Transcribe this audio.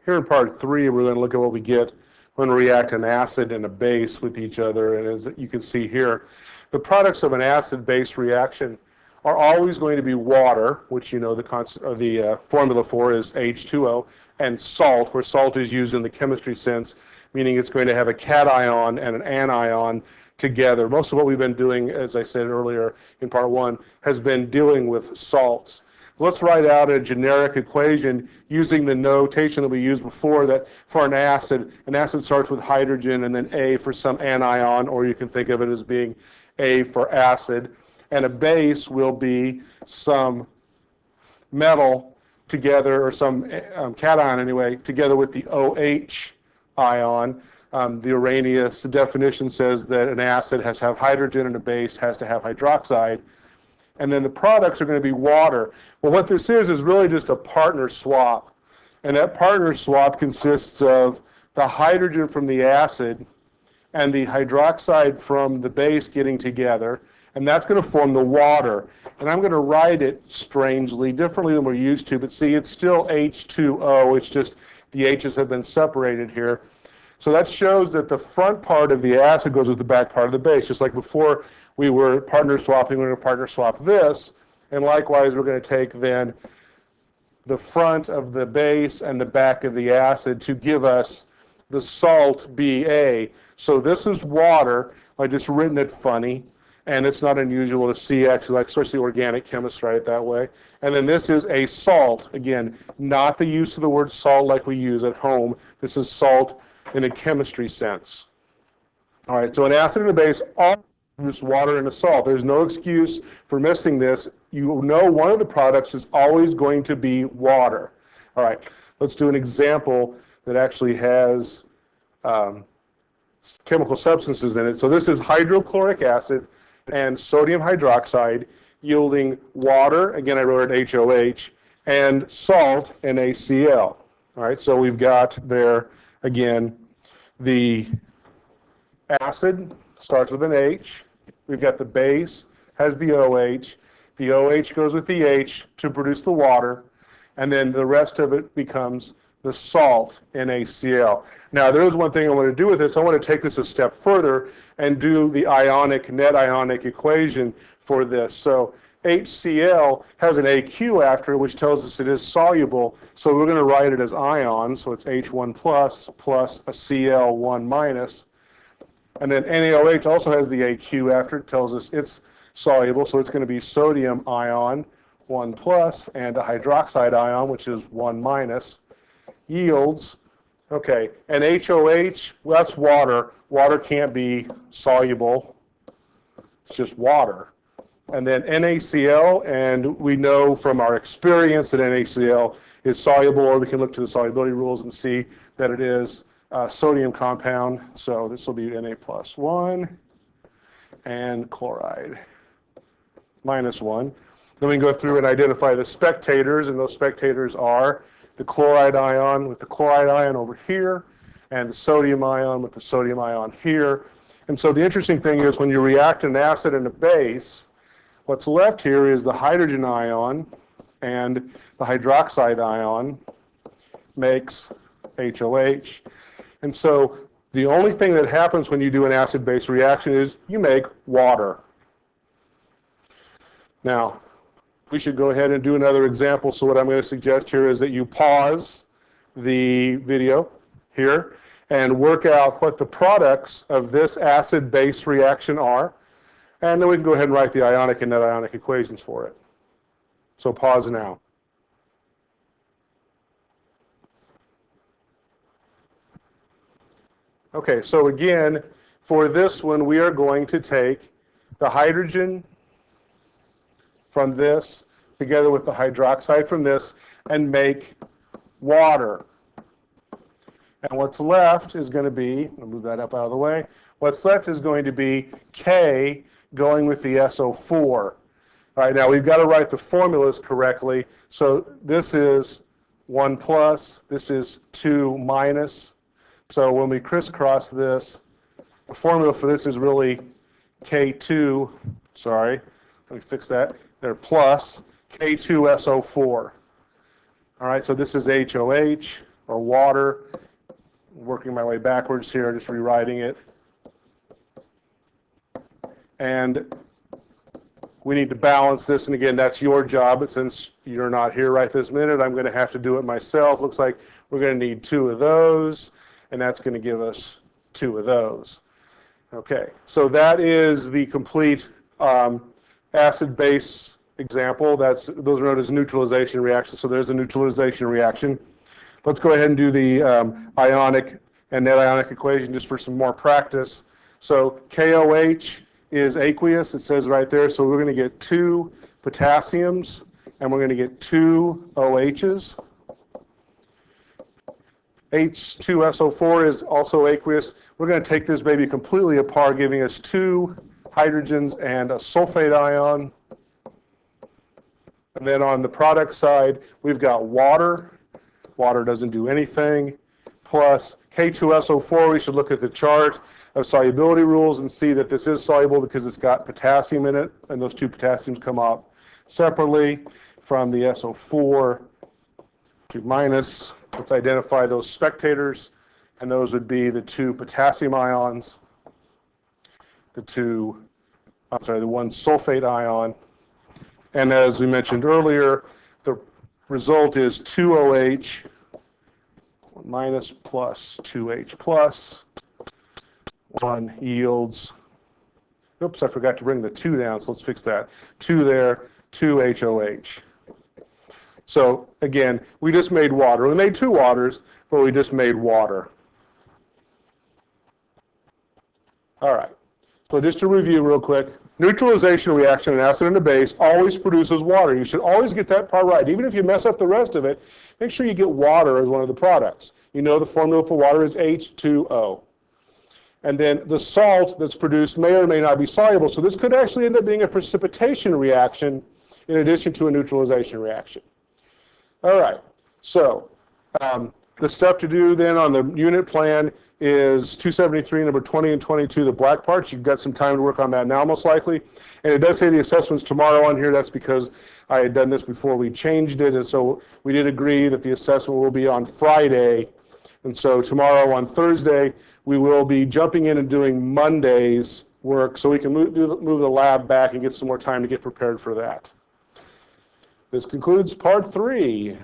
Here in part 3, we're going to look at what we get when we react an acid and a base with each other. And as you can see here, the products of an acid-base reaction are always going to be water, which you know the formula for is H2O, and salt, where salt is used in the chemistry sense, meaning it's going to have a cation and an anion together. Most of what we've been doing, as I said earlier in part 1, has been dealing with salts. Let's write out a generic equation using the notation that we used before, that for an acid starts with hydrogen and then A for some anion, or you can think of it as being A for acid. And a base will be some metal together, or some cation anyway, together with the OH ion. The Arrhenius definition says that an acid has to have hydrogen and a base has to have hydroxide. And then the products are going to be water. Well, what this is really just a partner swap. And that partner swap consists of the hydrogen from the acid and the hydroxide from the base getting together. And that's going to form the water. And I'm going to write it strangely, differently than we're used to. But see, it's still H2O. It's just the H's have been separated here. So that shows that the front part of the acid goes with the back part of the base. Just like before we were partner swapping, we're going to partner swap this. And likewise, we're going to take then the front of the base and the back of the acid to give us the salt Ba. So this is water. I just written it funny. And it's not unusual to see, actually, like especially organic chemists write it that way. And then this is a salt. Again, not the use of the word salt like we use at home. This is salt in a chemistry sense. All right, so an acid and a base all use water and a salt. There's no excuse for missing this. You know one of the products is always going to be water. All right, let's do an example that actually has chemical substances in it. So this is hydrochloric acid and sodium hydroxide yielding water, again I wrote it HOH, and salt, NaCl. All right, so we've got there, again, the acid starts with an H, we've got the base, has the OH goes with the H to produce the water, and then the rest of it becomes the salt, NaCl. Now, there is one thing I want to do with this. I want to take this a step further and do the net ionic equation for this. So HCl has an AQ after it, which tells us it is soluble. So we're going to write it as ions. So it's H1 plus a Cl1 minus. And then NaOH also has the AQ after it, tells us it's soluble. So it's going to be sodium ion 1 plus and a hydroxide ion, which is 1 minus. Yields, okay, and HOH, well, that's water. Water can't be soluble. It's just water. And then NaCl, and we know from our experience that NaCl is soluble, or we can look to the solubility rules and see that it is a sodium compound. So this will be Na plus 1 and chloride minus 1. Then we can go through and identify the spectators, and those spectators are the chloride ion with the chloride ion over here, and the sodium ion with the sodium ion here. And so the interesting thing is when you react an acid and a base, what's left here is the hydrogen ion, and the hydroxide ion makes HOH. And so the only thing that happens when you do an acid-base reaction is you make water. Now, we should go ahead and do another example. So what I'm going to suggest here is that you pause the video here and work out what the products of this acid-base reaction are. And then we can go ahead and write the ionic and net ionic equations for it. So pause now. Okay, so again, for this one, we are going to take the hydrogen from this together with the hydroxide from this and make water. And what's left is going to be, I'll move that up out of the way, what's left is going to be K going with the SO4. All right, now we've got to write the formulas correctly. So this is 1 plus, this is 2 minus. So when we crisscross this, the formula for this is really K2, sorry, let me fix that, there, plus K2SO4. All right, so this is HOH, or water. Working my way backwards here, just rewriting it. And we need to balance this, and again, that's your job, but since you're not here right this minute, I'm going to have to do it myself. Looks like we're going to need 2 of those, and that's going to give us 2 of those. Okay, so that is the complete acid-base example. Those are known as neutralization reactions, so there's a neutralization reaction. Let's go ahead and do the ionic and net ionic equation just for some more practice. So KOH is aqueous, it says right there, so we're going to get 2 potassiums and we're going to get 2 OHs. H2SO4 is also aqueous. We're going to take this baby completely apart, giving us 2 hydrogens and a sulfate ion. And then on the product side, we've got water. Water doesn't do anything. Plus K2SO4, we should look at the chart of solubility rules and see that this is soluble because it's got potassium in it, and those 2 potassiums come out separately from the SO4 to minus. Let's identify those spectators, and those would be the 2 potassium ions, the 1 sulfate ion, and as we mentioned earlier, the result is 2OH minus plus 2H plus. 1 yields, oops, I forgot to bring the 2 down, so let's fix that. 2 there, 2 HOH. So again, we just made water. We made 2 waters, but we just made water. All right, so just to review real quick, neutralization reaction, an acid and a base, always produces water. You should always get that part right. Even if you mess up the rest of it, make sure you get water as one of the products. You know the formula for water is H2O. And then the salt that's produced may or may not be soluble. So this could actually end up being a precipitation reaction in addition to a neutralization reaction. All right, so the stuff to do then on the unit plan is 273, number 20 and 22, the black parts. You've got some time to work on that now, most likely. And it does say the assessment's tomorrow on here. That's because I had done this before we changed it. And so we did agree that the assessment will be on Friday. And so tomorrow on Thursday, we will be jumping in and doing Monday's work so we can move the lab back and get some more time to get prepared for that. This concludes part 3.